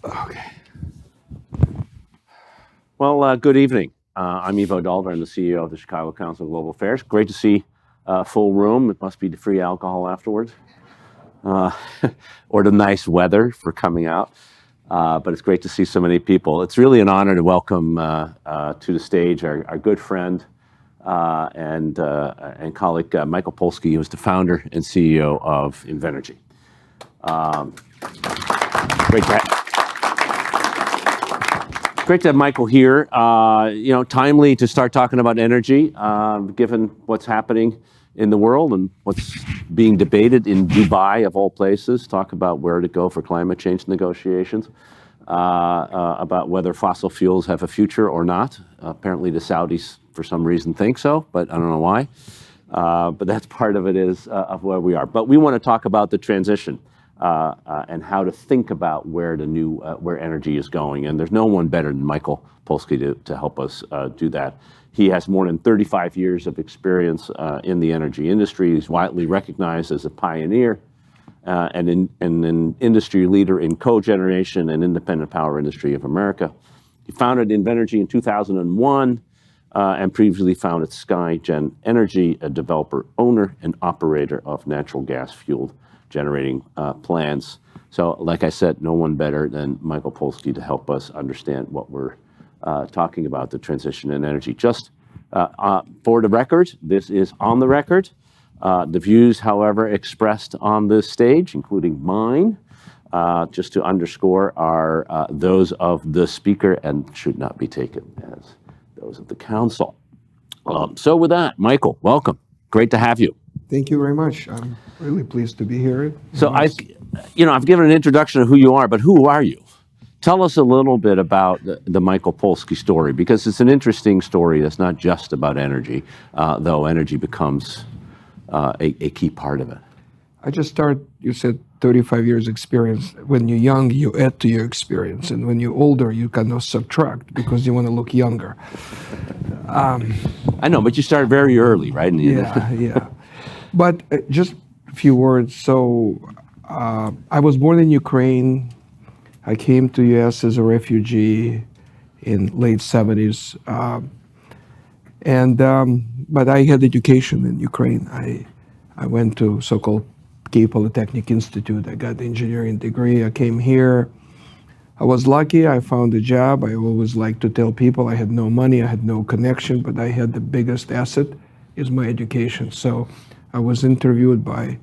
Okay. Well, good evening. I'm Ivo Daalder. I'm the CEO of the Chicago Council of Global Affairs. Great to see a full room. It must be the free alcohol afterwards, or the nice weather for coming out. But it's great to see so many people. It's really an honor to welcome to the stage our good friend and colleague Michael Polsky, who is the founder and CEO of Invenergy. Great to have Michael here. Timely to start talking about energy, given what's happening in the world and what's being debated in Dubai, of all places. Talk about where to go for climate change negotiations, about whether fossil fuels have a future or not. Apparently the Saudis, for some reason, think so, but I don't know why. But that's part of it is of where we are. But we want to talk about the transition. And how to think about where where energy is going. And there's no one better than Michael Polsky to help us do that. He has more than 35 years of experience in the energy industry. He's widely recognized as a pioneer and an industry leader in cogeneration and independent power industry of America. He founded Invenergy in 2001 and previously founded SkyGen Energy, a developer, owner, and operator of natural gas fueled generating plants. So, like I said, no one better than Michael Polsky to help us understand what we're talking about, the transition in energy. Just for the record, this is on the record. The views, however, expressed on this stage, including mine, just to underscore, are those of the speaker and should not be taken as those of the council. So with that, Michael, welcome. Great to have you. Thank you very much. I'm really pleased to be here. So I've given an introduction of who you are, but who are you? Tell us a little bit about the Michael Polsky story, because it's an interesting story that's not just about energy, though energy becomes a key part of it. I just started, you said 35 years experience. When you're young, you add to your experience. And when you're older, you kind of subtract because you want to look younger. I know, but you started very early, right? Yeah. But just a few words. So I was born in Ukraine. I came to U.S. as a refugee in late 70s. But I had education in Ukraine. I went to so-called Kyiv Polytechnic Institute. I got the engineering degree. I came here. I was lucky. I found a job. I always like to tell people I had no money, I had no connection, but I had the biggest asset is my education. So I was interviewed by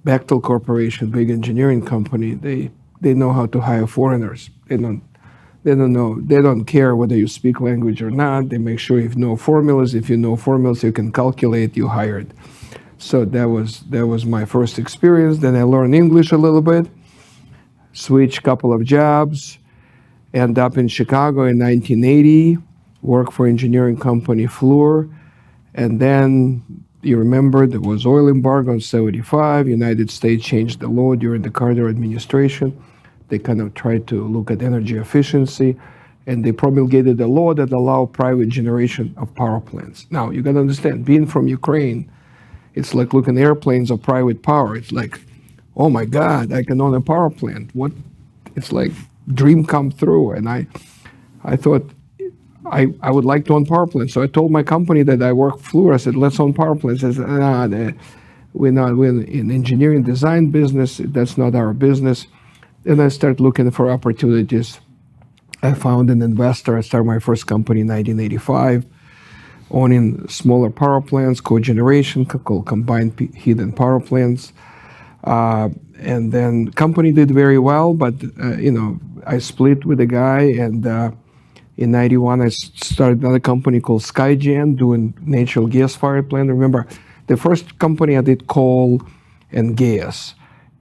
Bechtel Corporation, big engineering company. They know how to hire foreigners. They don't care whether you speak language or not. They make sure you know formulas. If you know formulas, you can calculate, you're hired. So that was my first experience. Then I learned English a little bit, switched a couple of jobs, ended up in Chicago in 1980, worked for engineering company Fluor, and then you remember there was oil embargo in 75. United States changed the law during the Carter administration. They kind of tried to look at energy efficiency, and they promulgated a law that allowed private generation of power plants. Now, you got to understand, being from Ukraine, it's like looking at airplanes or private power. It's like, oh my God, I can own a power plant. What? It's like dream come true. And I thought, I would like to own power plants. So I told my company that I work Fluor, I said, let's own power plants. I said, we're in engineering design business. That's not our business. Then I started looking for opportunities. I found an investor. I started my first company in 1985, owning smaller power plants, cogeneration, called combined heat and power plants. And then company did very well, but I split with a guy, and in 91, I started another company called SkyGen, doing natural gas-fired plant. Remember, the first company I did coal and gas.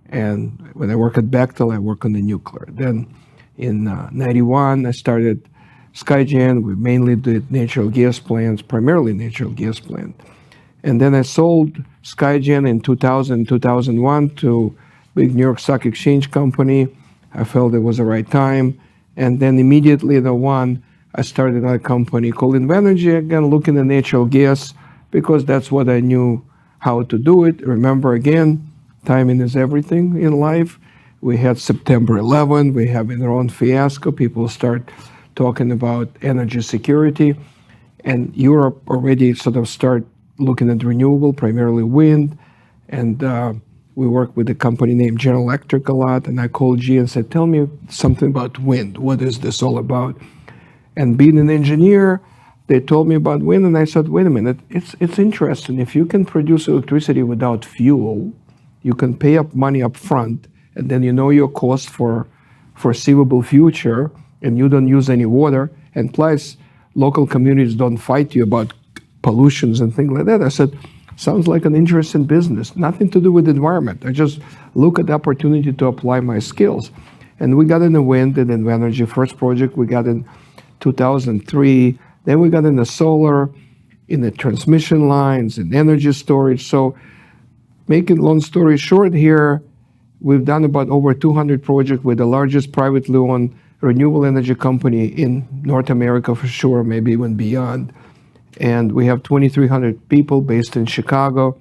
And when I worked at Bechtel, I worked on the nuclear. Then in 91, I started SkyGen. We mainly did natural gas plants, primarily natural gas plant. And then I sold SkyGen in 2000, 2001 to big New York Stock Exchange company. I felt it was the right time. And then immediately I started another company called Invenergy, again, looking at natural gas, because that's what I knew how to do it. Remember, again, timing is everything in life. We had September 11. We have Iran fiasco. People start talking about energy security. And Europe already sort of start looking at renewable, primarily wind. And we work with a company named General Electric a lot. And I called G and said, tell me something about wind. What is this all about? And being an engineer, they told me about wind. And I said, wait a minute, it's interesting. If you can produce electricity without fuel, you can pay up money up front, and then you know your cost for foreseeable future, and you don't use any water. And plus, local communities don't fight you about pollutions and things like that. I said, sounds like an interesting business. Nothing to do with the environment. I just look at the opportunity to apply my skills. And we got in the wind and Invenergy. First project we got in 2003. Then we got in the solar, in the transmission lines, in energy storage. So making long story short here, we've done about over 200 projects with the largest privately owned renewable energy company in North America for sure, maybe even beyond. And we have 2,300 people based in Chicago.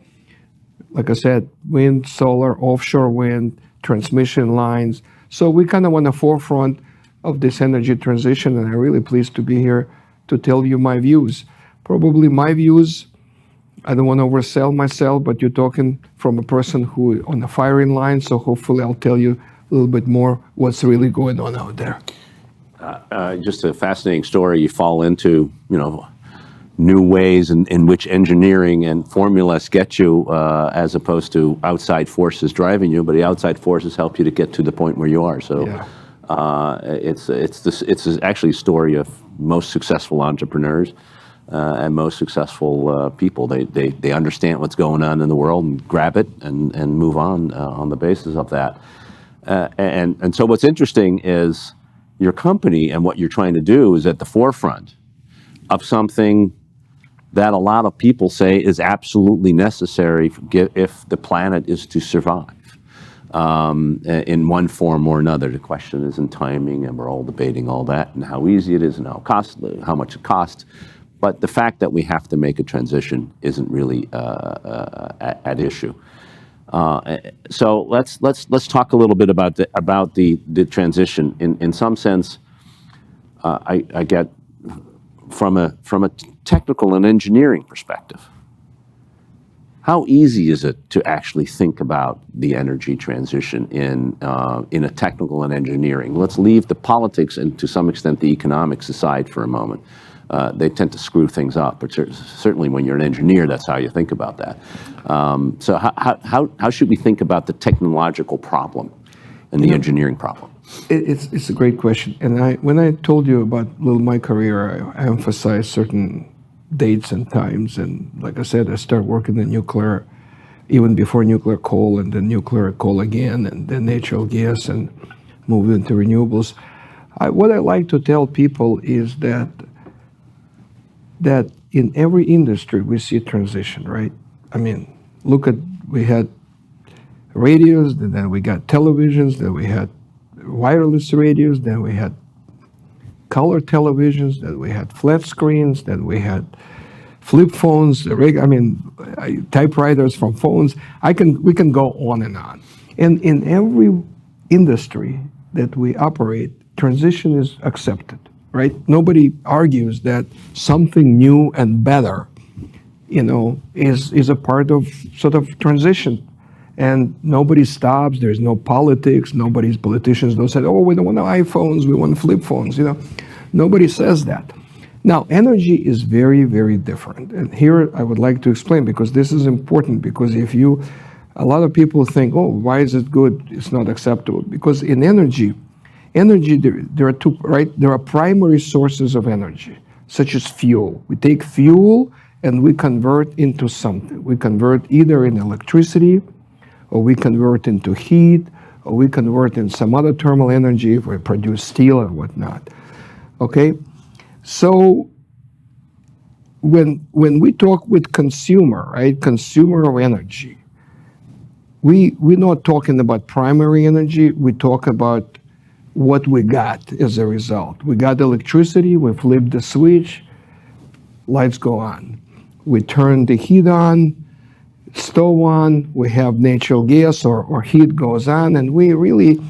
Like I said, wind, solar, offshore wind, transmission lines. So we kind of on the forefront of this energy transition, and I'm really pleased to be here to tell you my views. Probably my views, I don't want to oversell myself, but you're talking from a person who on the firing line, so hopefully I'll tell you a little bit more what's really going on out there. Just a fascinating story. You fall into, new ways in which engineering and formulas get you, as opposed to outside forces driving you. But the outside forces help you to get to the point where you are. So, it's actually a story of most successful entrepreneurs and most successful people. They understand what's going on in the world and grab it and move on the basis of that. And so what's interesting is your company and what you're trying to do is at the forefront of something that a lot of people say is absolutely necessary if the planet is to survive in one form or another. The question is in timing, and we're all debating all that and how easy it is and how much it costs. But the fact that we have to make a transition isn't really at issue. So let's talk a little bit about the transition. In some sense, I get from a technical and engineering perspective, how easy is it to actually think about the energy transition in a technical and engineering? Let's leave the politics and to some extent the economics aside for a moment. They tend to screw things up, but certainly when you're an engineer, that's how you think about that. So how should we think about the technological problem and the engineering problem? It's a great question. And when I told you about my career, I emphasized certain dates and times. And like I said, I started working in nuclear even before nuclear coal, and then nuclear coal again, and then natural gas, and moved into renewables. What I like to tell people is that in every industry we see transition, right? I mean, we had radios, and then we got televisions, then we had wireless radios, then we had color televisions, then we had flat screens, then we had flip phones, typewriters from phones. We can go on and on. And in every industry that we operate, transition is accepted, right? Nobody argues that something new and better, is a part of sort of transition. And nobody stops. There's no politics. Politicians don't say, oh, we don't want iPhones, we want flip phones. Nobody says that. Now, energy is very, very different. And here I would like to explain, because this is important, because a lot of people think, oh, why is it good? It's not acceptable. Because in energy, there are two, right? There are primary sources of energy, such as fuel. We take fuel and we convert into something. We convert either in electricity, or we convert into heat, or we convert in some other thermal energy if we produce steel or whatnot. Okay? So when we talk with consumer, right, consumer of energy, we're not talking about primary energy, we talk about what we got as a result. We got electricity, we flip the switch, lights go on. We turn the heat on, stove on, we have natural gas or heat goes on, and we really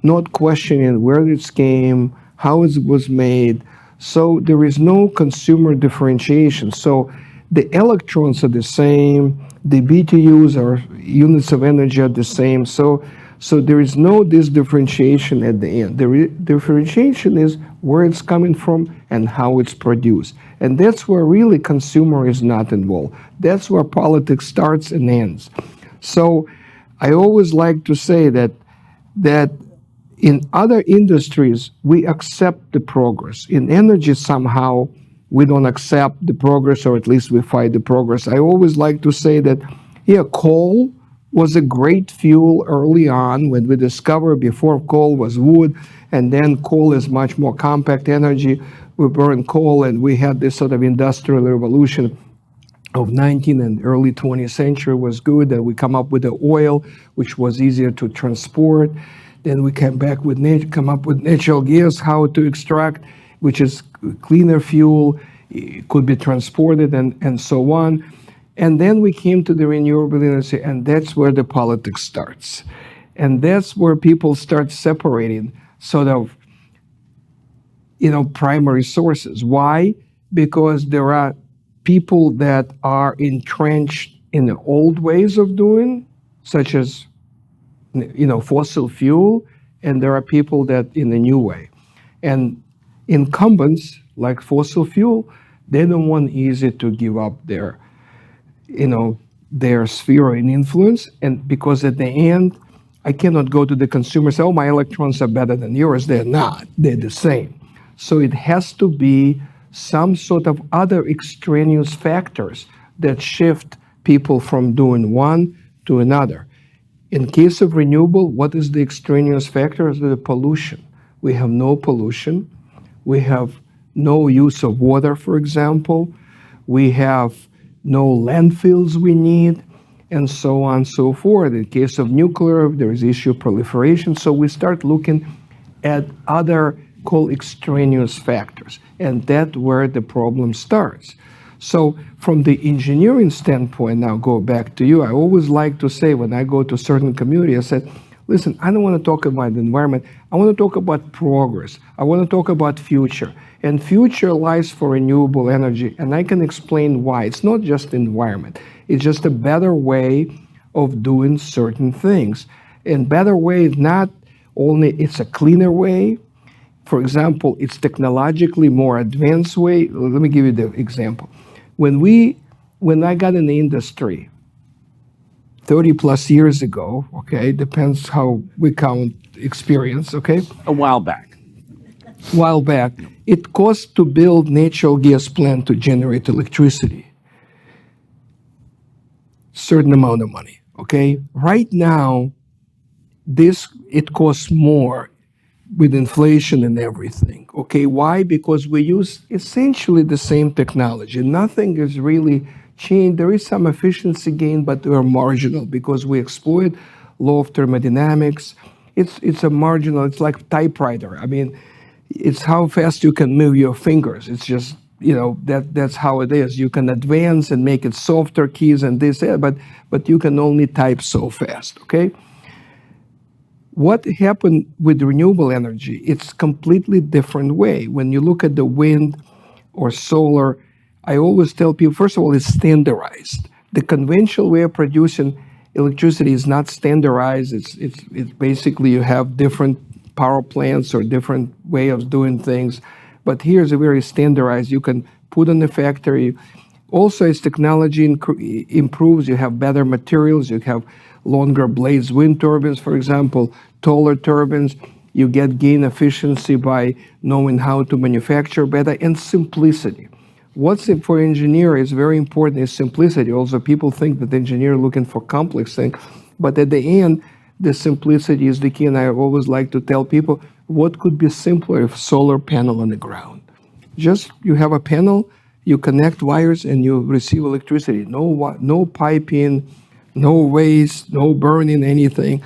not questioning where it came, how it was made. So there is no consumer differentiation. So the electrons are the same, the BTUs or units of energy are the same. So there is no this differentiation at the end. The differentiation is where it's coming from and how it's produced. And that's where really consumer is not involved. That's where politics starts and ends. So I always like to say that in other industries, we accept the progress. In energy, somehow, we don't accept the progress, or at least we fight the progress. I always like to say that, yeah, coal was a great fuel early on when we discovered before coal was wood, and then coal is much more compact energy. We burn coal, and we had this sort of industrial revolution of 19th and early 20th century was good, that we come up with the oil, which was easier to transport. Then we came back with come up with natural gas, how to extract, which is cleaner fuel, it could be transported and so on. And then we came to the renewable energy, and that's where the politics starts. And that's where people start separating sort of, primary sources. Why? Because there are people that are entrenched in the old ways of doing, such as fossil fuel, and there are people that in the new way. And incumbents like fossil fuel, they don't want easy to give up their sphere of influence, and because at the end, I cannot go to the consumer and say, oh, my electrons are better than yours. They're not. They're the same. So it has to be some sort of other extraneous factors that shift people from doing one to another. In case of renewable, what is the extraneous factor? Is the pollution. We have no pollution. We have no use of water, for example. We have no landfills we need, and so on and so forth. In case of nuclear, there is issue of proliferation. So we start looking at other called extraneous factors, and that's where the problem starts. So from the engineering standpoint, now go back to you, I always like to say when I go to certain community, I said, listen, I don't want to talk about the environment. I want to talk about progress. I want to talk about future. And future lies for renewable energy. And I can explain why. It's not just environment. It's just a better way of doing certain things. And better way is not only it's a cleaner way. For example, it's technologically more advanced way. Let me give you the example. When I got in the industry 30 plus years ago, okay, depends how we count experience, okay? A while back. It cost to build natural gas plant to generate electricity. Certain amount of money, okay? Right now, it costs more with inflation and everything, okay? Why? Because we use essentially the same technology. Nothing is really changed. There is some efficiency gain, but they're marginal because we exploit law of thermodynamics. It's a marginal, it's like typewriter. I mean, it's how fast you can move your fingers. It's just, that's how it is. You can advance and make it softer keys and this, but you can only type so fast, okay? What happened with renewable energy? It's completely different way. When you look at the wind or solar, I always tell people, first of all, it's standardized. The conventional way of producing electricity is not standardized. It's basically you have different power plants or different way of doing things. But here's a very standardized. You can put in the factory. Also, as technology improves, you have better materials. You have longer blades, wind turbines, for example, taller turbines. You get gain efficiency by knowing how to manufacture better, and simplicity. What's it for engineer is very important is simplicity. Also, people think that the engineer are looking for complex things, but at the end, the simplicity is the key. And I always like to tell people, what could be simpler if solar panel on the ground? Just you have a panel, you connect wires, and you receive electricity. No piping, no waste, no burning anything,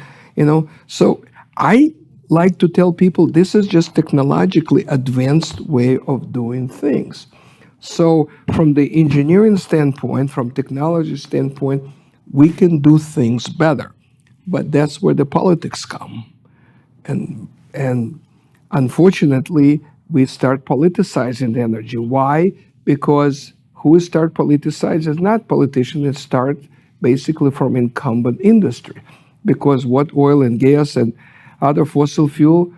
So I like to tell people this is just technologically advanced way of doing things. So from the engineering standpoint, from technology standpoint, we can do things better. But that's where the politics come. And unfortunately, we start politicizing the energy. Why? Because who start politicizing? Not politicians. It start basically from incumbent industry. Because what oil and gas and other fossil fuel,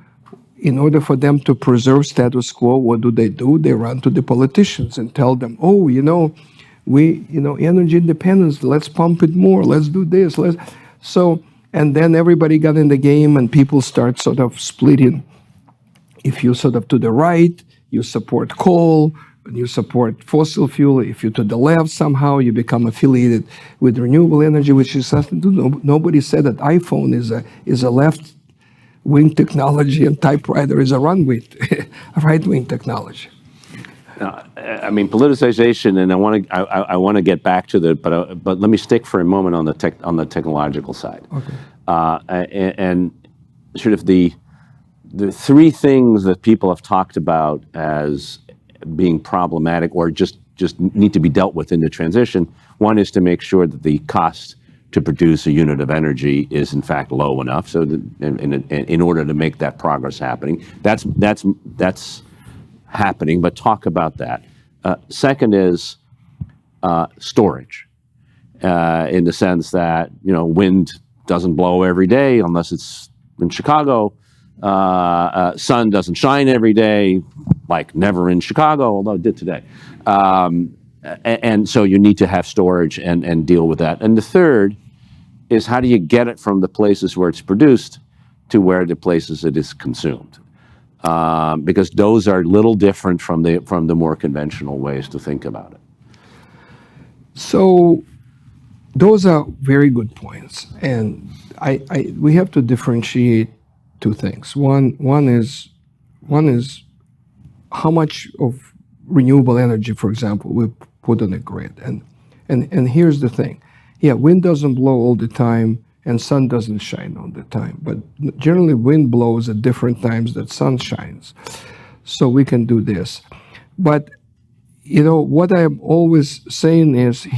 in order for them to preserve status quo, what do? They run to the politicians and tell them, oh, energy independence, let's pump it more, let's do this, and then everybody got in the game and people start sort of splitting. If you sort of to the right, you support coal, and you support fossil fuel. If you're to the left, somehow you become affiliated with renewable energy, which is something to do. Nobody said that iPhone is a left-wing technology and typewriter is a right-wing technology. I mean, politicization, and I want to get back to but let me stick for a moment on the technological side. Okay. And sort of the three things that people have talked about as being problematic or just need to be dealt with in the transition. One is to make sure that the cost to produce a unit of energy is in fact low enough, so that in order to make that progress happening, that's happening. But talk about that. Second is storage, in the sense that wind doesn't blow every day unless it's in Chicago. Sun doesn't shine every day, like never in Chicago, although it did today. And so you need to have storage and deal with that. And the third is, how do you get it from the places where it's produced to where the places it is consumed? Because those are a little different from the more conventional ways to think about it. So those are very good points, and we have to differentiate two things. One is how much of renewable energy, for example, we put on the grid, and here's the thing. Yeah, wind doesn't blow all the time, and sun doesn't shine all the time. But generally, wind blows at different times that sun shines. So we can do this. But, what I'm always saying is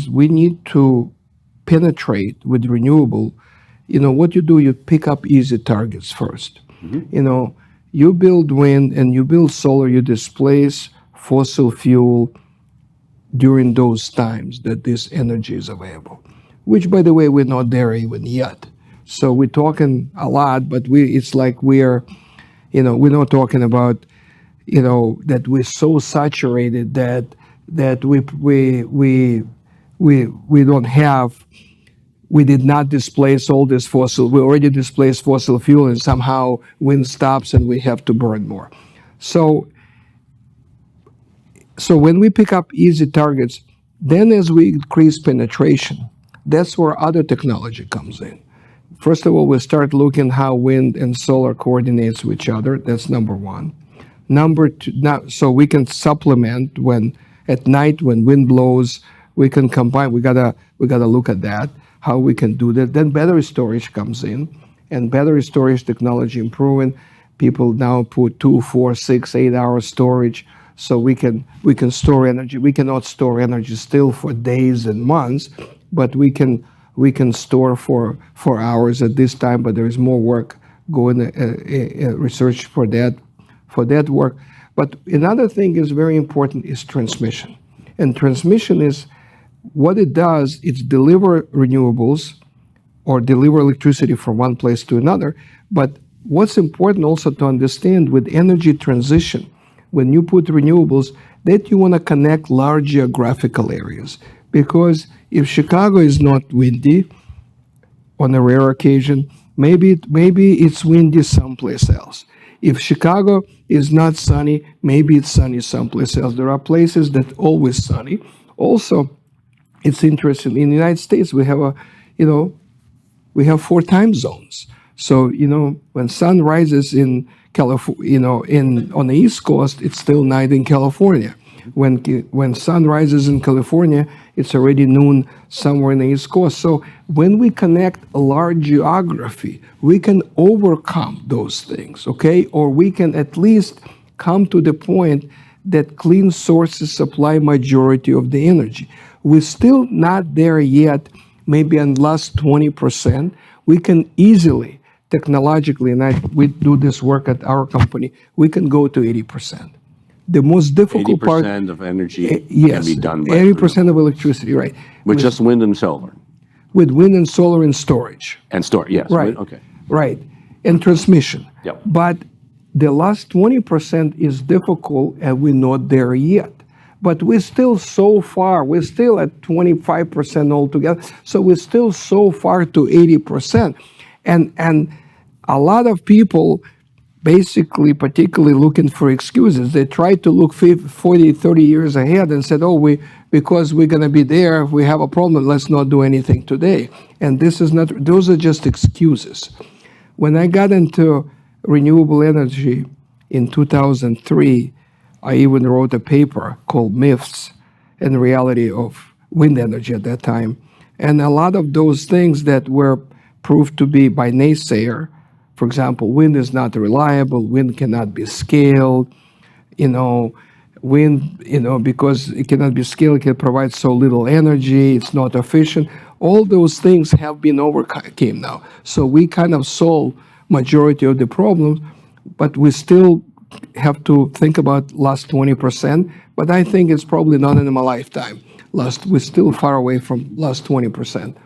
we need to penetrate with renewable. What you do, you pick up easy targets first. Mm-hmm. You build wind and you build solar, you displace fossil fuel during those times that this energy is available. Which, by the way, we're not there even yet. So we're talking a lot, but it's like we're not talking about, that we're so saturated that we did not displace all this we already displaced fossil fuel, and somehow wind stops and we have to burn more. So when we pick up easy targets, then as we increase penetration, that's where other technology comes in. First of all, we start looking how wind and solar coordinates with each other. That's number one. Number two, so we can supplement when at night when wind blows, we can combine. We gotta look at that, how we can do that. Then battery storage comes in, and battery storage technology improving. People now put 2, 4, 6, 8 hour storage, so we can store energy. We cannot store energy still for days and months, but we can store for hours at this time. But there is more work going research for that work. But another thing is very important is transmission, and transmission is what it does. It's deliver renewables or deliver electricity from one place to another. But what's important also to understand with energy transition, when you put renewables, that you want to connect large geographical areas. Because if Chicago is not windy, on a rare occasion, maybe it's windy someplace else. If Chicago is not sunny, maybe it's sunny someplace else. There are places that always sunny. Also, it's interesting. In the United States, we have we have 4 time zones. So when sun rises in California, on the East Coast, it's still night in California. When sun rises in California, it's already noon somewhere in the East Coast. So when we connect a large geography, we can overcome those things, okay? Or we can at least come to the point that clean sources supply majority of the energy. We're still not there yet. maybe on last 20%, we can easily, technologically, and we do this work at our company, we can go to 80%. The most difficult part, 80% of energy yes, can be done by 80% of electricity, right? with just wind and solar With wind and solar and storage. and storage. Yes. Right. Okay. Right. And transmission. Yep. But the last 20% is difficult and we're not there yet. But we're still so far, we're still at 25% altogether. So we're still so far to 80%. And a lot of people basically particularly looking for excuses. They try to look 40, 30 years ahead and said, oh, because we're going to be there, if we have a problem, let's not do anything today. And this is not, those are just excuses. When I got into renewable energy in 2003, I even wrote a paper called Myths and Reality of Wind Energy at that time. And a lot of those things that were proved to be by naysayer, for example, wind is not reliable, wind cannot be scaled, wind, because it cannot be scaled, it can provide so little energy, it's not efficient. All those things have been overcame now. So we kind of solved majority of the problems, but we still have to think about last 20%, but I think it's probably not in my lifetime. We're still far away from last 20%.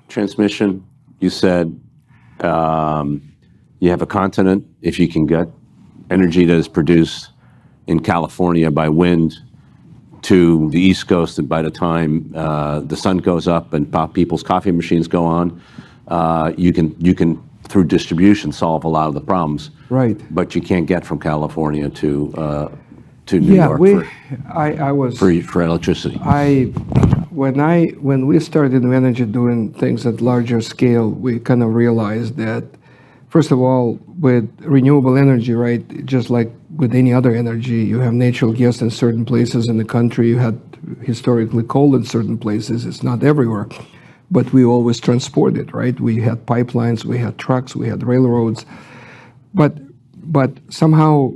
Transmission, you said you have a continent. If you can get energy that is produced in California by wind to the East Coast, and by the time the sun goes up and people's coffee machines go on, you can through distribution solve a lot of the problems. Right. But you can't get from California to New York for electricity. When we started Invenergy doing things at larger scale, we kind of realized that, first of all, with renewable energy, right, just like with any other energy, you have natural gas in certain places in the country, you had historically coal in certain places, it's not everywhere, but we always transport it, right? We had pipelines, we had trucks, we had railroads, but somehow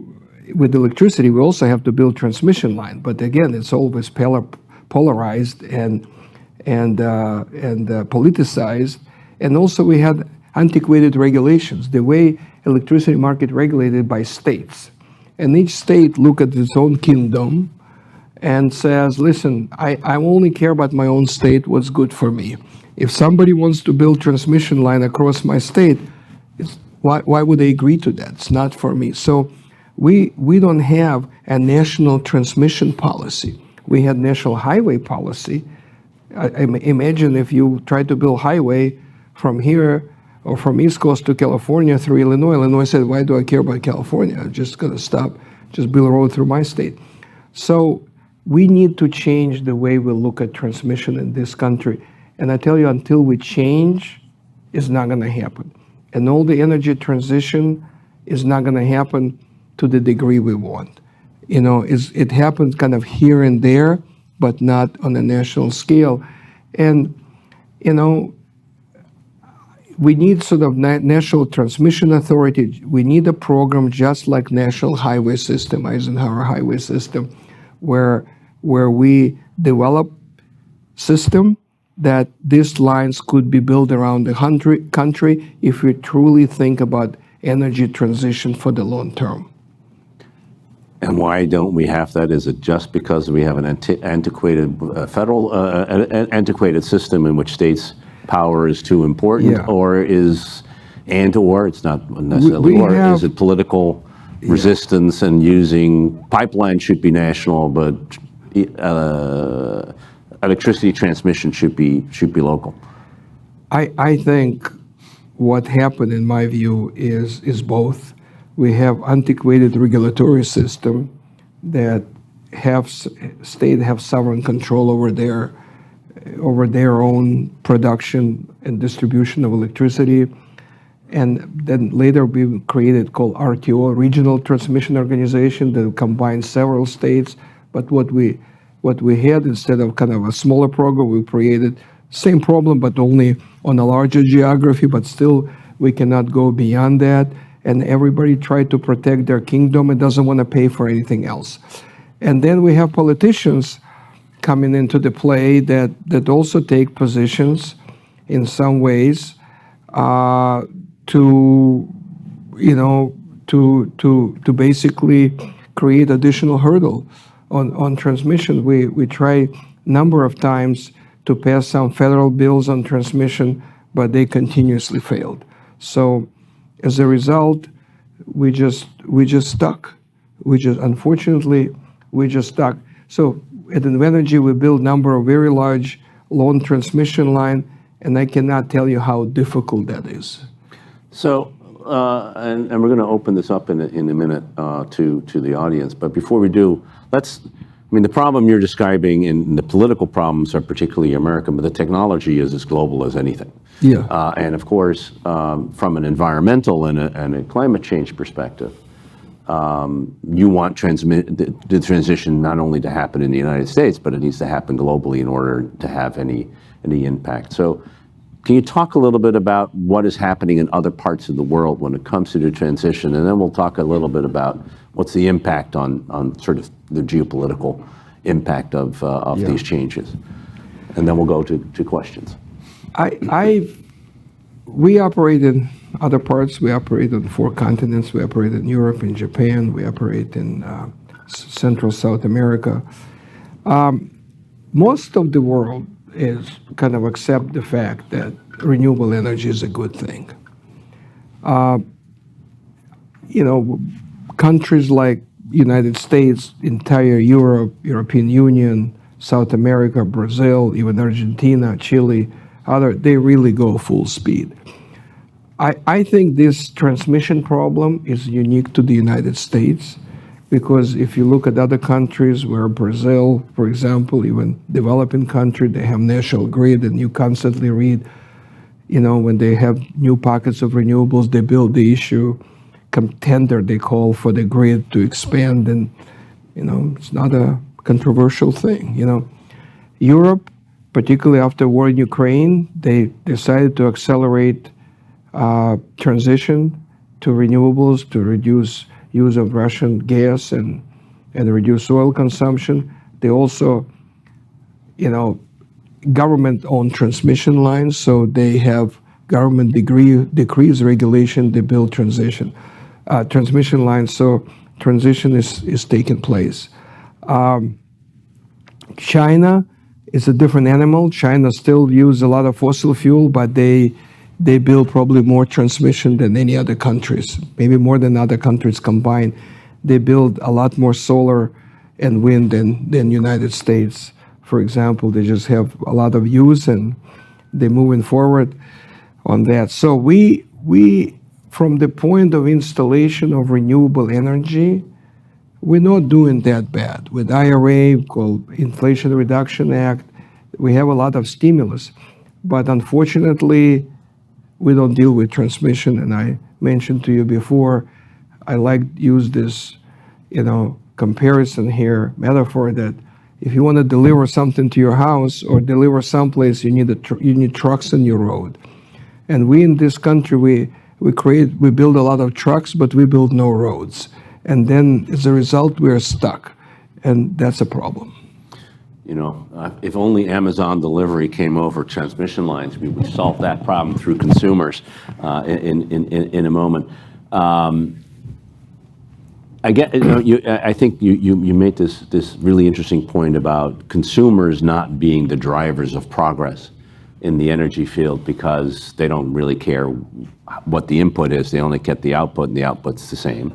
with electricity, we also have to build transmission line, but again, it's always polarized and politicized, and also we had antiquated regulations, the way electricity market regulated by states. And each state look at its own kingdom and says, listen, I only care about my own state, what's good for me. If somebody wants to build transmission line across my state, why would they agree to that? It's not for me. So we don't have a national transmission policy. We had national highway policy. Imagine if you try to build highway from here or from East Coast to California through Illinois. Illinois said, why do I care about California? I'm just going to stop, just build a road through my state. So we need to change the way we look at transmission in this country. And I tell you, until we change, it's not going to happen. And all the energy transition is not going to happen to the degree we want. It happens kind of here and there, but not on a national scale. And, we need sort of national transmission authority. We need a program just like National Highway System, Eisenhower Highway System, where we develop system that these lines could be built around the country if we truly think about energy transition for the long term. And why don't we have that? Is it just because we have an antiquated federal antiquated system in which states' power is too important, Yeah. or it's not necessarily, is it political resistance and using pipeline should be national, but electricity transmission should be local? I think what happened, in my view, is both. We have antiquated regulatory system that state have sovereign control over their own production and distribution of electricity. And then later we created called RTO, Regional Transmission Organization, that combines several states. But what we had, instead of kind of a smaller program, we created same problem, but only on a larger geography, but still we cannot go beyond that. And everybody tried to protect their kingdom and doesn't want to pay for anything else. And then we have politicians coming into the play that also take positions in some ways to to basically create additional hurdle on transmission. We try number of times to pass some federal bills on transmission, but they continuously failed. So as a result, we just stuck. Unfortunately, we just stuck. So at Invenergy, we build number of very large long transmission line, and I cannot tell you how difficult that is. So, and we're going to open this up in a minute to the audience. But before we do, the problem you're describing and the political problems are particularly American, but the technology is as global as anything. Yeah. And of course, from an environmental and a climate change perspective, you want the transition not only to happen in the United States, but it needs to happen globally in order to have any impact. So can you talk a little bit about what is happening in other parts of the world when it comes to the transition? And then we'll talk a little bit about what's the impact on sort of the geopolitical impact of these changes. And then we'll go to questions. We operate in other parts. We operate on 4 continents. We operate in Europe, in Japan. We operate in Central South America. Most of the world is kind of accept the fact that renewable energy is a good thing. Countries like United States, entire Europe, European Union, South America, Brazil, even Argentina, Chile, they really go full speed. I think this transmission problem is unique to the United States, because if you look at other countries where Brazil, for example, even developing country, they have national grid, and you constantly read, when they have new pockets of renewables, they build the issue, tender they call for the grid to expand, and it's not a controversial thing. Europe, particularly after war in Ukraine, they decided to accelerate transition to renewables to reduce use of Russian gas and reduce oil consumption. They also, government-owned transmission lines, so they have government decrees regulation. They build transmission lines, so transition is taking place. China is a different animal. China still use a lot of fossil fuel, but they build probably more transmission than any other countries, maybe more than other countries combined. They build a lot more solar and wind than United States. For example, they just have a lot of use, and they're moving forward on that. So we from the point of installation of renewable energy, we're not doing that bad. With IRA, called Inflation Reduction Act, we have a lot of stimulus. But unfortunately, we don't deal with transmission. And I mentioned to you before, I like to use this, comparison here, metaphor, that if you want to deliver something to your house or deliver someplace, you need trucks on your road. And we in this country, we build a lot of trucks, but we build no roads. And then as a result, we're stuck. And that's a problem. If only Amazon delivery came over transmission lines, we would solve that problem through consumers in a moment. I think you made this really interesting point about consumers not being the drivers of progress in the energy field, because they don't really care what the input is. They only get the output, and the output's the same.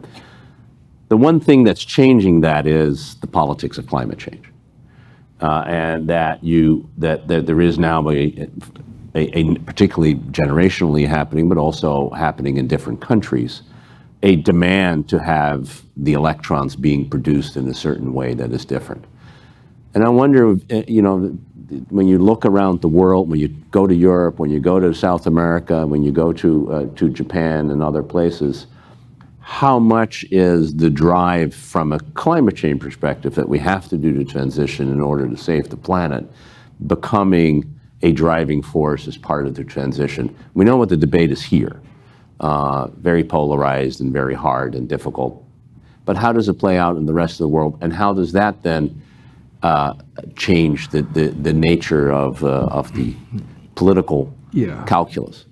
The one thing that's changing that is the politics of climate change. And that there is now a particularly generationally happening, but also happening in different countries, a demand to have the electrons being produced in a certain way that is different. And I wonder, when you look around the world, when you go to Europe, when you go to South America, when you go to Japan and other places, how much is the drive from a climate change perspective that we have to do to transition in order to save the planet becoming a driving force as part of the transition? We know what the debate is here, very polarized and very hard and difficult. But how does it play out in the rest of the world? And how does that then change the nature of the political Yeah. calculus?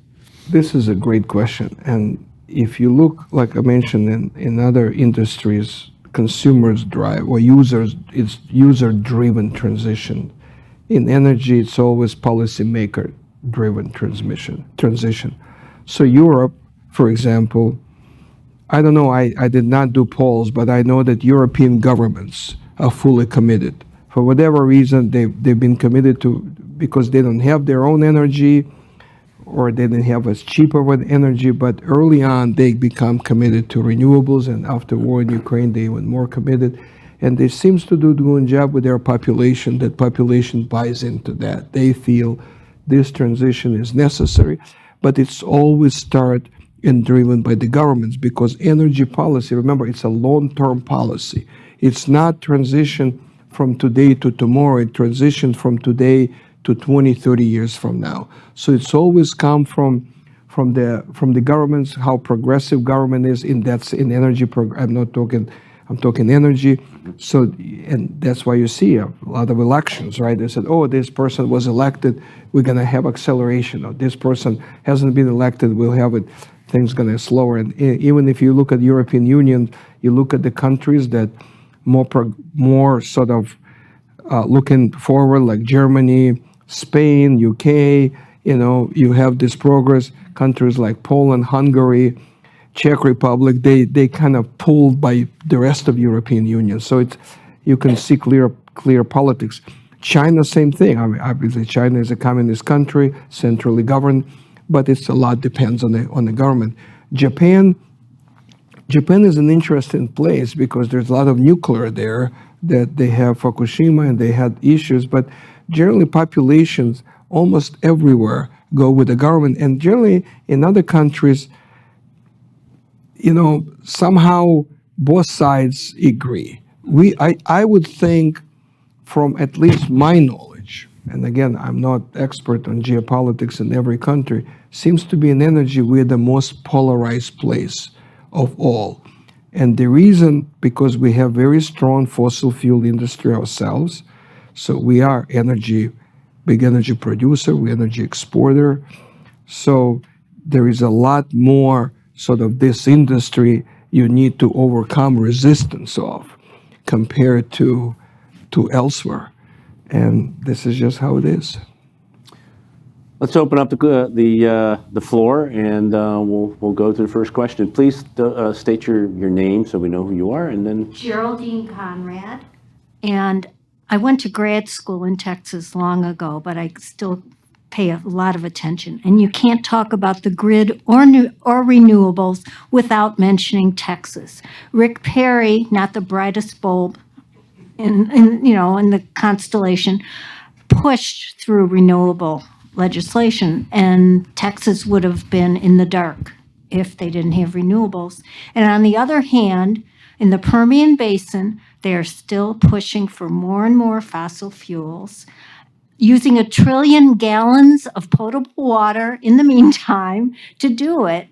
This is a great question. And if you look, like I mentioned, in other industries, consumers drive or users, it's user-driven transition. In energy, it's always policymaker-driven transition. So Europe, for example, I don't know, I did not do polls, but I know that European governments are fully committed. For whatever reason, they've been committed to, because they don't have their own energy, or they didn't have as cheap of an energy, but early on they become committed to renewables, and after war in Ukraine they were more committed. And they seems to do a good job with their population, that population buys into that. They feel this transition is necessary, but it's always start and driven by the governments, because energy policy, remember, it's a long-term policy. It's not transition from today to tomorrow, it transition from today to 20, 30 years from now. So it's always come from the governments, how progressive government is in energy program. I'm talking energy. So, and that's why you see a lot of elections, right? They said, oh, this person was elected, we're gonna have acceleration. Or this person hasn't been elected, we'll have it, things gonna slower. And even if you look at the European Union, you look at the countries that more sort of looking forward, like Germany, Spain, UK, you have this progress. Countries like Poland, Hungary, Czech Republic, they kind of pulled by the rest of the European Union. So you can see clear politics. China, same thing. I mean, obviously China is a communist country, centrally governed, but it's a lot depends on the government. Japan is an interesting place because there's a lot of nuclear there, that they have Fukushima and they had issues, but generally populations almost everywhere go with the government. And generally in other countries, somehow both sides agree. I would think, from at least my knowledge, and again, I'm not expert on geopolitics in every country, seems to be in energy we're the most polarized place of all. And the reason, because we have very strong fossil fuel industry ourselves, so we are big energy producer, we're energy exporter. So there is a lot more sort of this industry you need to overcome resistance of compared to elsewhere. And this is just how it is. Let's open up the floor, and we'll go to the first question. Please state your name so we know who you are, and then. Geraldine Conrad, and I went to grad school in Texas long ago, but I still pay a lot of attention. And you can't talk about the grid or renewables without mentioning Texas. Rick Perry, not the brightest bulb in the constellation, pushed through renewable legislation, and Texas would have been in the dark if they didn't have renewables. And on the other hand, in the Permian Basin, they are still pushing for more and more fossil fuels, using 1 trillion gallons of potable water in the meantime to do it.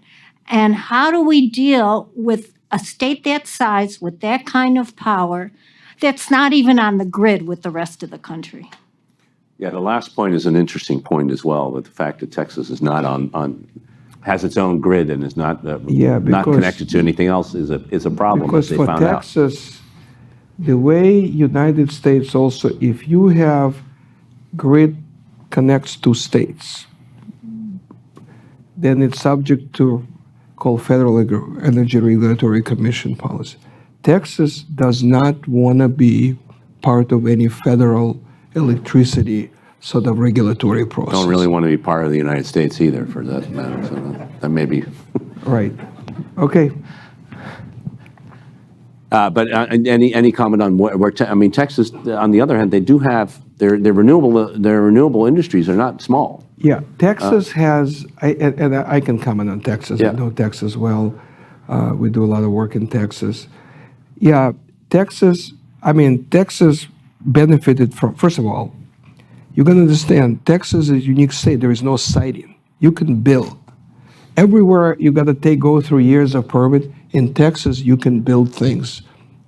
And how do we deal with a state that size, with that kind of power, that's not even on the grid with the rest of the country? Yeah, the last point is an interesting point as well, that the fact that Texas is not has its own grid and is not not connected to anything else is a problem. Because that they for found Texas, the way United States also, if you have grid connects to states, then it's subject to called Federal Energy Regulatory Commission policy. Texas does not want to be part of any federal electricity sort of regulatory process. Don't really want to be part of the United States either, for that matter. So that may be right. Okay. But any comment on where Texas? On the other hand, they do have their renewable industries are not small. Yeah, Texas has, and I can comment on Texas. Yeah. I know Texas well. We do a lot of work in Texas. Yeah, Texas benefited from, first of all, you got to understand, Texas is a unique state. There is no siting. You can build. Everywhere you got to go through years of permit. In Texas, you can build things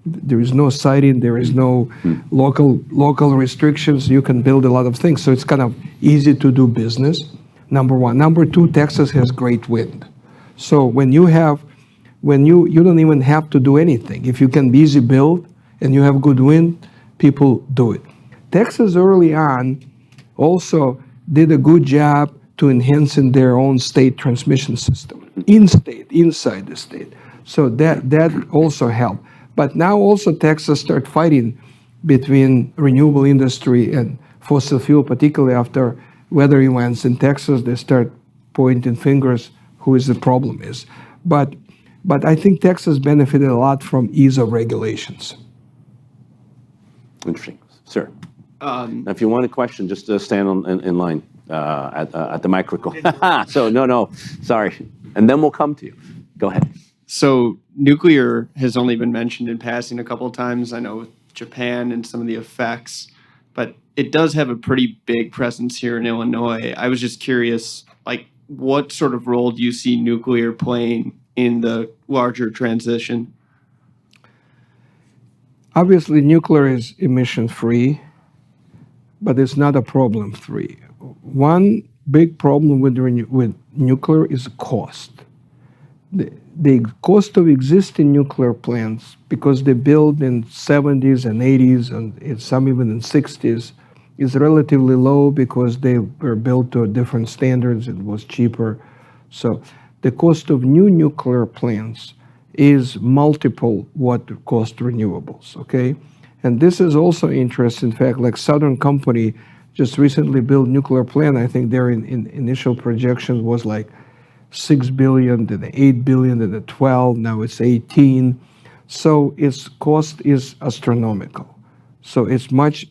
There is no siting, there is no local restrictions. You can build a lot of things. So it's kind of easy to do business, number one. Number two, Texas has great wind. So when you don't even have to do anything. If you can easy build and you have good wind, people do it. Texas early on also did a good job to enhancing their own state transmission system, inside the state. So that also helped. But now also Texas start fighting between renewable industry and fossil fuel, particularly after weather events in Texas. They start pointing fingers who is the problem is. But I think Texas benefited a lot from ease of regulations. Interesting. Sir. Now, if you want a question, just stand in line at the microphone. So, no, sorry. And then we'll come to you. Go ahead. So nuclear has only been mentioned in passing a couple of times. I know with Japan and some of the effects, but it does have a pretty big presence here in Illinois. I was just curious, like, what sort of role do you see nuclear playing in the larger transition? Obviously, nuclear is emission-free, but it's not a problem-free. One big problem with nuclear is cost. The cost of existing nuclear plants, because they built in 70s and 80s and some even in 60s, is relatively low because they were built to different standards. It was cheaper. So the cost of new nuclear plants is multiple what cost renewables, okay? And this is also interesting. In fact, like Southern Company just recently built nuclear plant. I think their initial projection was like 6 billion, then 8 billion, then 12, now it's 18. So its cost is astronomical. So it's much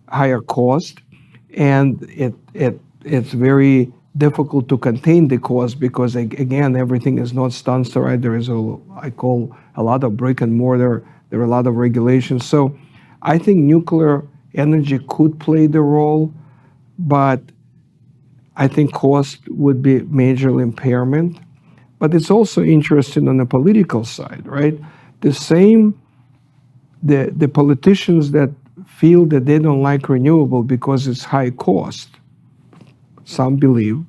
higher cost, and it's very difficult to contain the cost because, again, everything is not standardized. There is I call a lot of brick and mortar. There are a lot of regulations. So I think nuclear energy could play the role, but I think cost would be major impairment. But it's also interesting on the political side, right? The politicians that feel that they don't like renewable because it's high cost, some believe,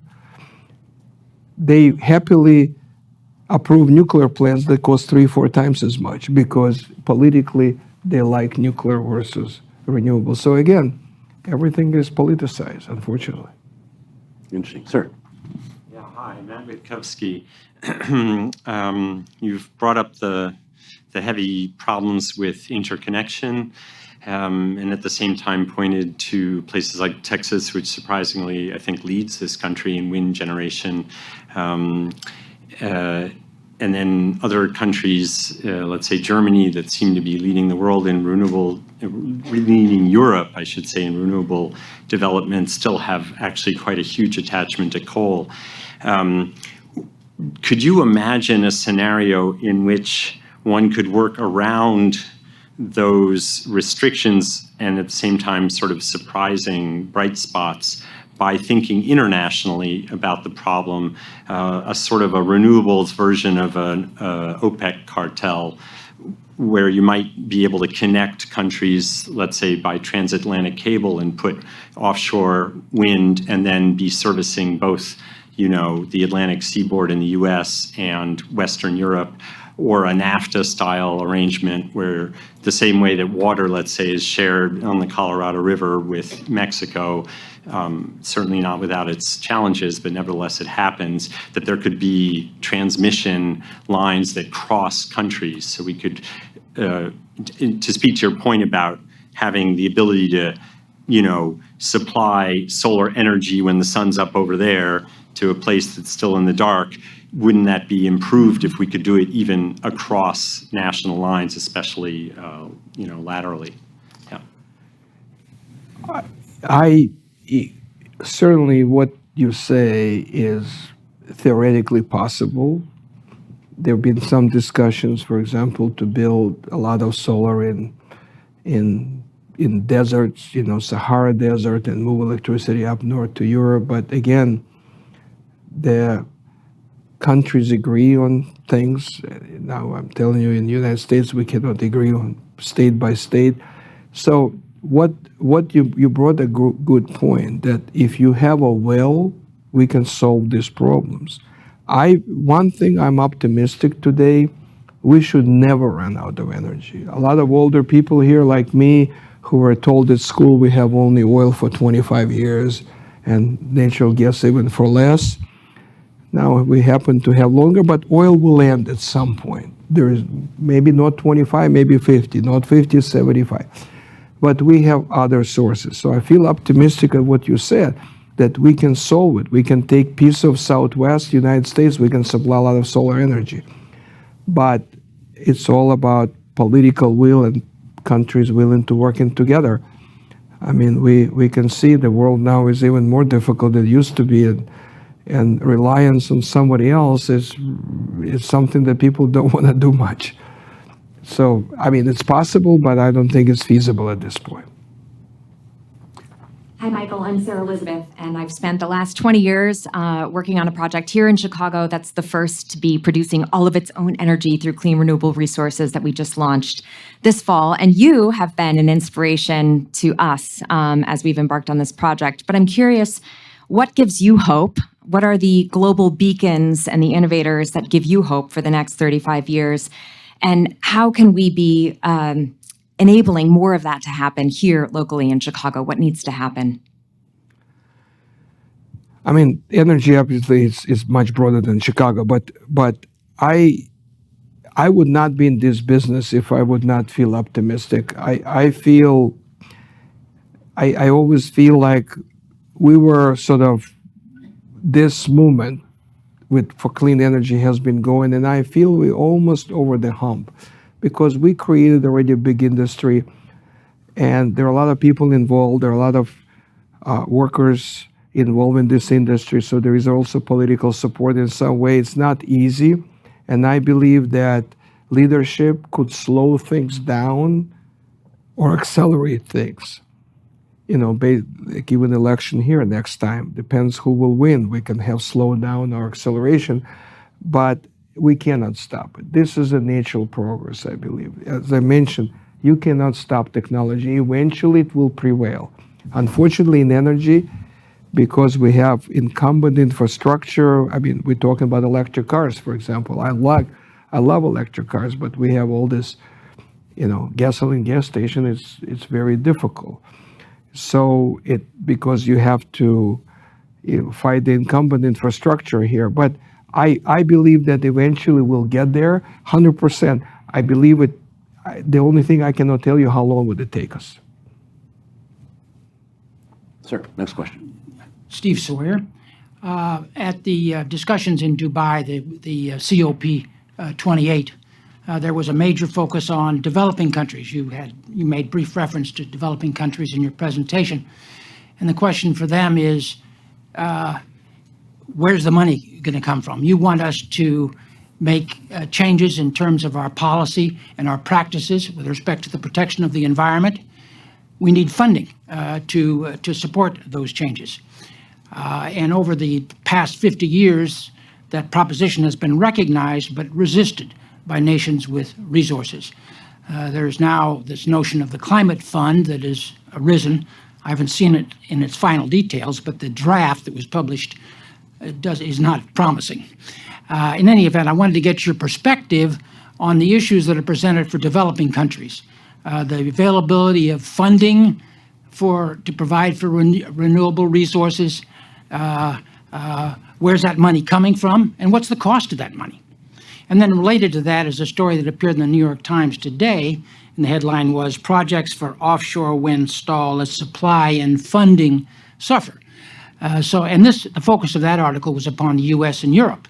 they happily approve nuclear plants that cost 3-4 times as much because politically they like nuclear versus renewable. So again, everything is politicized, unfortunately. Interesting. Sir. Yeah, hi, Matt Witkowski. You've brought up the heavy problems with interconnection, and at the same time pointed to places like Texas, which surprisingly, I think, leads this country in wind generation. And then other countries, let's say Germany, that seem to be leading the world in leading Europe, I should say, in renewable development, still have actually quite a huge attachment to coal. Could you imagine a scenario in which one could work around those restrictions and at the same time sort of surprising bright spots by thinking internationally about the problem, a sort of a renewables version of an OPEC cartel, where you might be able to connect countries, let's say by transatlantic cable, and put offshore wind and then be servicing both, the Atlantic seaboard in the US and Western Europe, or a NAFTA-style arrangement where the same way that water, let's say, is shared on the Colorado River with Mexico, certainly not without its challenges, but nevertheless it happens, that there could be transmission lines that cross countries. So we could, to speak to your point about having the ability to, supply solar energy when the sun's up over there to a place that's still in the dark, wouldn't that be improved if we could do it even across national lines, especially, laterally? Yeah. Certainly what you say is theoretically possible. There have been some discussions, for example, to build a lot of solar in deserts, Sahara Desert, and move electricity up north to Europe. But again, countries agree on things. Now I'm telling you, in the United States, we cannot agree on state by state. So what you brought a good point, that if you have a will, we can solve these problems. One thing I'm optimistic today, we should never run out of energy. A lot of older people here like me who were told at school we have only oil for 25 years and natural gas even for less. Now we happen to have longer, but oil will end at some point. There is maybe not 25, maybe 50, not 50, 75. But we have other sources. So I feel optimistic of what you said, that we can solve it. We can take piece of Southwest United States, we can supply a lot of solar energy. But it's all about political will and countries willing to work in together. I mean, we can see the world now is even more difficult than it used to be, and reliance on somebody else is something that people don't want to do much. So, I mean, it's possible, but I don't think it's feasible at this point. Hi, Michael. I'm Sarah Elizabeth, and I've spent the last 20 years working on a project here in Chicago that's the first to be producing all of its own energy through clean renewable resources that we just launched this fall. And you have been an inspiration to us as we've embarked on this project. But I'm curious, what gives you hope? What are the global beacons and the innovators that give you hope for the next 35 years? And how can we be enabling more of that to happen here locally in Chicago? What needs to happen? I mean, energy obviously is much broader than Chicago, but I would not be in this business if I would not feel optimistic. I always feel like we were sort of, this movement for clean energy has been going, and I feel we're almost over the hump, because we created already a big industry, and there are a lot of people involved. There are a lot of workers involved in this industry, so there is also political support in some way. It's not easy, and I believe that leadership could slow things down or accelerate things. You know, given election here next time, depends who will win. We can have slowdown or acceleration, but we cannot stop it. This is a natural progress, I believe. As I mentioned, you cannot stop technology. Eventually, it will prevail. Unfortunately, in energy, because we have incumbent infrastructure, I mean, we're talking about electric cars, for example. I love electric cars, but we have all this, gasoline gas station. It's very difficult. So because you have to fight the incumbent infrastructure here. But I believe that eventually we'll get there, 100%. I believe it. The only thing I cannot tell you, how long would it take us? Sir, next question. Steve Sawyer. At the discussions in Dubai, the COP 28, there was a major focus on developing countries. You made brief reference to developing countries in your presentation. And the question for them is, where's the money going to come from? You want us to make changes in terms of our policy and our practices with respect to the protection of the environment. We need funding to support those changes. And over the past 50 years, that proposition has been recognized but resisted by nations with resources. There's now this notion of the climate fund that has arisen. I haven't seen it in its final details, but the draft that was published is not promising. In any event, I wanted to get your perspective on the issues that are presented for developing countries. The availability of funding to provide for renewable resources. Where's that money coming from, and what's the cost of that money? And then related to that is a story that appeared in the New York Times today, and the headline was, "Projects for Offshore Wind Stall as Supply and Funding Suffer." The focus of that article was upon the U.S. and Europe.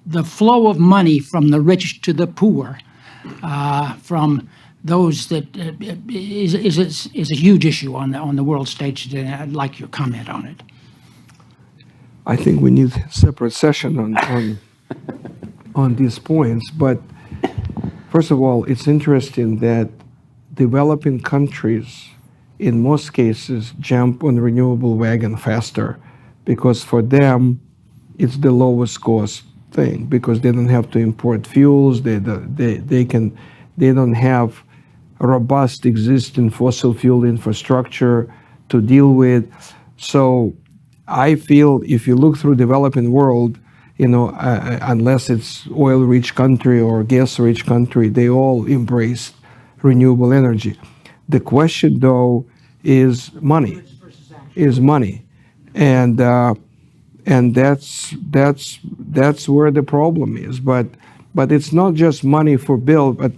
The flow of money from the rich to the poor, from those that is a huge issue on the world stage today. I'd like your comment on it. I think we need a separate session on these points. But first of all, it's interesting that developing countries, in most cases, jump on the renewable wagon faster because for them, it's the lowest cost thing because they don't have to import fuels. They don't have a robust existing fossil fuel infrastructure to deal with. So I feel if you look through developing world, unless it's oil-rich country or gas-rich country, they all embrace renewable energy. The question, though, is money. And that's where the problem is. But it's not just money for build. But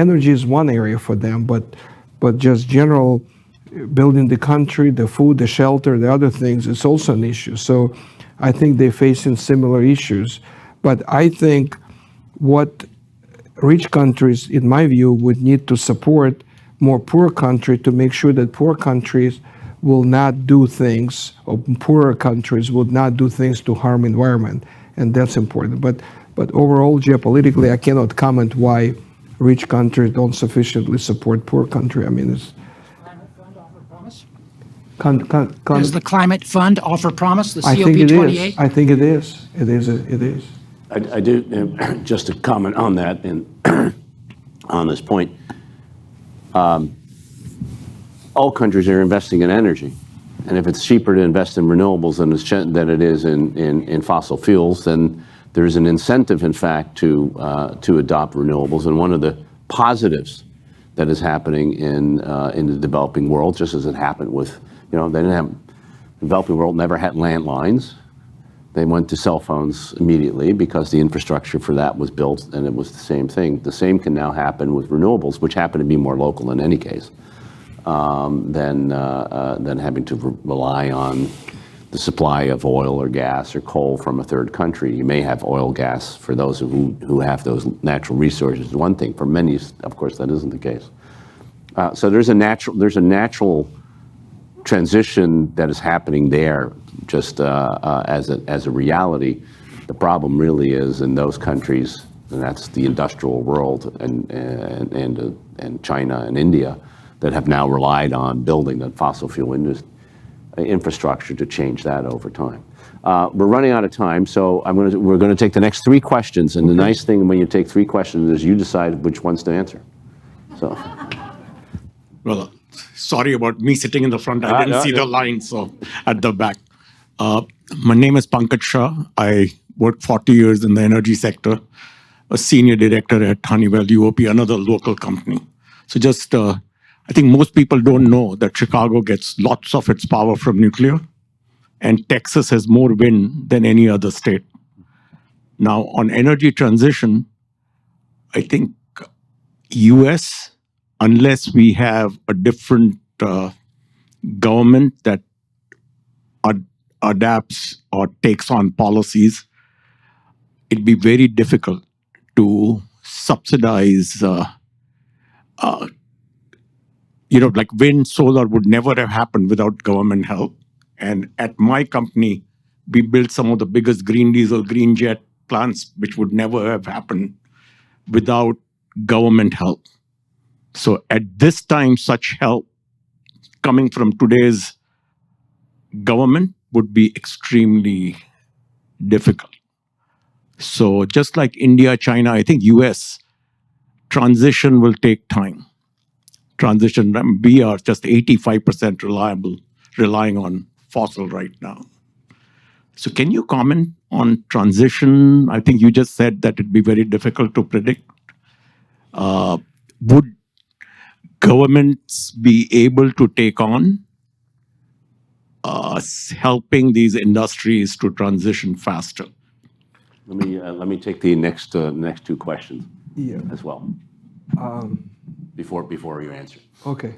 energy is one area for them. But just general building the country, the food, the shelter, the other things, it's also an issue. So I think they're facing similar issues. But I think what rich countries, in my view, would need to support more poor countries to make sure that poor countries will not do things, or poorer countries will not do things to harm environment, and that's important. But overall, geopolitically, I cannot comment why rich countries don't sufficiently support poor country. I mean, it's Does the climate fund offer promise, the I think it COP28? is. I think it is. It is. I do, just to comment on that and on this point, all countries are investing in energy. And if it's cheaper to invest in renewables than it is in fossil fuels, then there's an incentive, in fact, to adopt renewables. And one of the positives that is happening in the developing world, just as it happened with, the developing world never had landlines. They went to cell phones immediately because the infrastructure for that was built, and it was the same thing. The same can now happen with renewables, which happen to be more local in any case, than having to rely on the supply of oil or gas or coal from a third country. You may have oil, gas for those who have those natural resources. One thing, for many, of course, that isn't the case. So there's a natural transition that is happening there, just as a reality. The problem really is in those countries, and that's the industrial world and China and India, that have now relied on building the fossil fuel infrastructure to change that over time. We're running out of time, so we're going to take the next 3 questions. And the nice thing when you take 3 questions is you decide which ones to answer. So. Well, sorry about me sitting in the front. I didn't see the line, so at the back. My name is Pankaj Shah. I worked 40 years in the energy sector, a senior director at Honeywell UOP, another local company. So just, I think most people don't know that Chicago gets lots of its power from nuclear, and Texas has more wind than any other state. Now, on energy transition, I think US, unless we have a different government that adapts or takes on policies, it'd be very difficult to subsidize, like wind, solar would never have happened without government help. And at my company, we built some of the biggest green diesel, green jet plants, which would never have happened without government help. So at this time, such help coming from today's government would be extremely difficult. So just like India, China, I think US, transition will take time. We are just 85% relying on fossil right now. So can you comment on transition? I think you just said that it'd be very difficult to predict. Would governments be able to take on helping these industries to transition faster? Let me take the next 2 questions as well before you answer. Okay.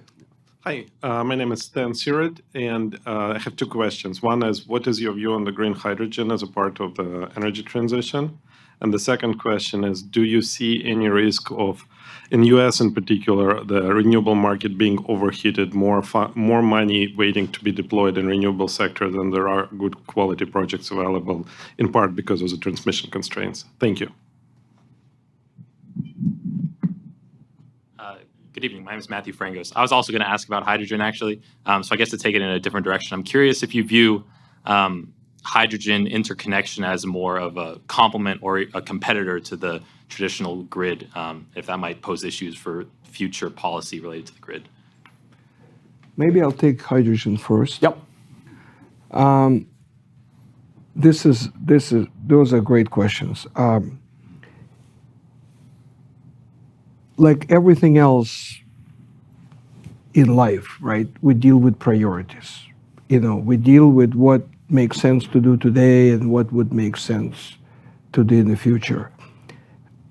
Hi, my name is Stan Sirid, and I have 2 questions. One is, what is your view on the green hydrogen as a part of the energy transition? And the second question is, do you see any risk of, in US in particular, the renewable market being overheated, more money waiting to be deployed in renewable sector than there are good quality projects available, in part because of the transmission constraints? Thank you. Good Good evening. My name is Matthew Frangos. I was also going to ask about hydrogen, actually. So I guess to take it in a different direction, I'm curious if you view hydrogen interconnection as more of a complement or a competitor to the traditional grid, if that might pose issues for future policy related to the grid. Maybe I'll take hydrogen first. Yep. Those are great questions. Like everything else in life, right? We deal with priorities. We deal with what makes sense to do today and what would make sense to do in the future.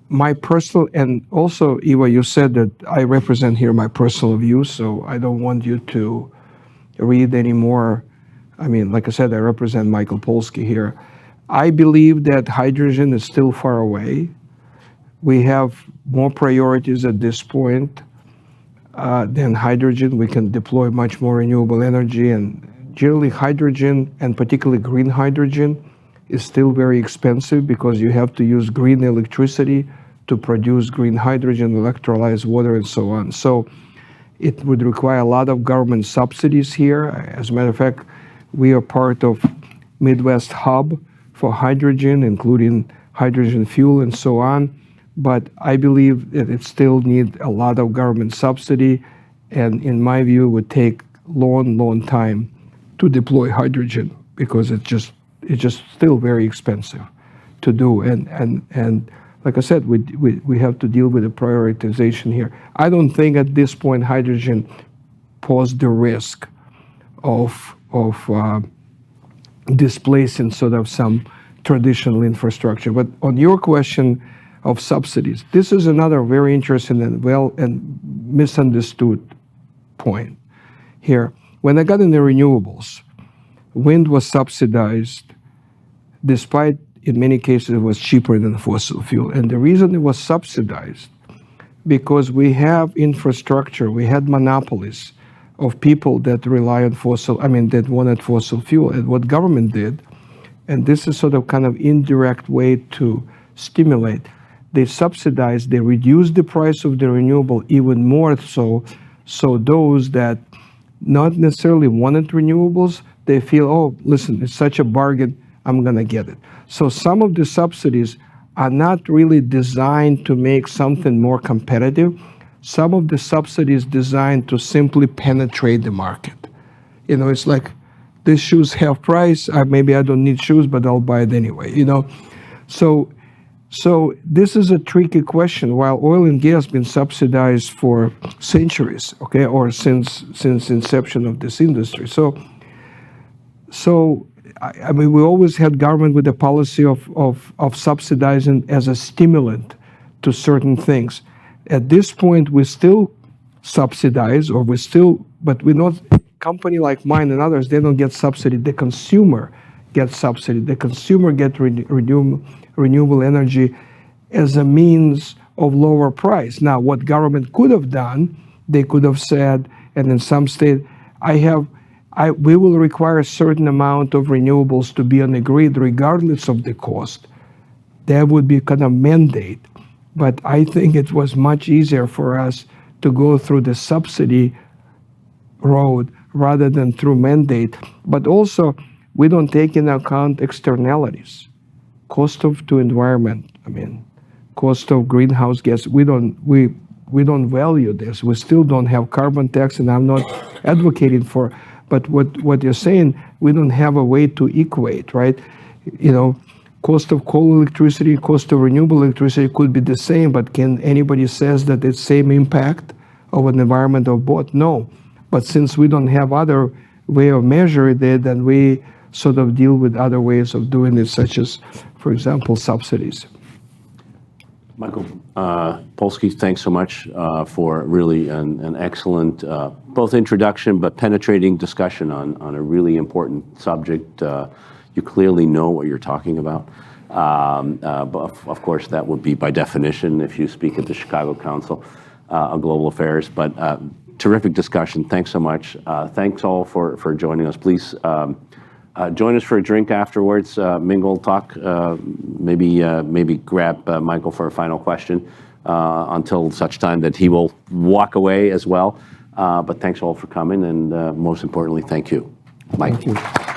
My personal, and also, Ivo, you said that I represent here my personal views, so I don't want you to read any more. I mean, like I said, I represent Michael Polsky here. I believe that hydrogen is still far away. We have more priorities at this point than hydrogen. We can deploy much more renewable energy, and generally hydrogen, and particularly green hydrogen, is still very expensive because you have to use green electricity to produce green hydrogen, electrolyze water, and so on. So it would require a lot of government subsidies here. As a matter of fact, we are part of Midwest hub for hydrogen, including hydrogen fuel and so on. But I believe that it still needs a lot of government subsidy, and in my view, it would take long time to deploy hydrogen because it's just still very expensive to do. And like I said, we have to deal with the prioritization here. I don't think at this point hydrogen poses the risk of displacing sort of some traditional infrastructure. But on your question of subsidies, this is another very interesting and misunderstood point here. When I got in the renewables, wind was subsidized, despite in many cases it was cheaper than fossil fuel. And the reason it was subsidized, because we have infrastructure, we had monopolies of people that rely on that wanted fossil fuel. And what government did, and this is sort of kind of indirect way to stimulate, they subsidized, they reduced the price of the renewable even more so those that not necessarily wanted renewables, they feel, oh, listen, it's such a bargain, I'm gonna get it. So some of the subsidies are not really designed to make something more competitive. Some of the subsidies designed to simply penetrate the market. It's like, these shoes have price, maybe I don't need shoes, but I'll buy it anyway, So this is a tricky question. While oil and gas has been subsidized for centuries, okay, or since inception of this industry. So I mean, we always had government with a policy of subsidizing as a stimulant to certain things. At this point, we still subsidize, but we're not, company like mine and others, they don't get subsidy. The consumer gets subsidy. The consumer gets renewable energy as a means of lower price. Now, what government could have done, they could have said, and in some state, we will require a certain amount of renewables to be on the grid regardless of the cost. That would be kind of mandate. But I think it was much easier for us to go through the subsidy road rather than through mandate. But also, we don't take into account externalities. Cost to environment, cost of greenhouse gas, we don't value this. We still don't have carbon tax, and I'm not advocating for, but what you're saying, we don't have a way to equate, right? Cost of coal electricity, cost of renewable electricity could be the same, but can anybody says that it's same impact of an environment of both? No. But since we don't have other way of measuring it, then we sort of deal with other ways of doing it, such as, for example, subsidies. Michael Polsky, thanks so much for really an excellent both introduction but penetrating discussion on a really important subject. You clearly know what you're talking about. But of course, that would be by definition if you speak at the Chicago Council of Global Affairs. But terrific discussion. Thanks so much. Thanks all for joining us. Please join us for a drink afterwards, mingle, talk, maybe grab Michael for a final question. until such time that he will walk away as well. But thanks all for coming, and most importantly, thank you. Mike. Thank you.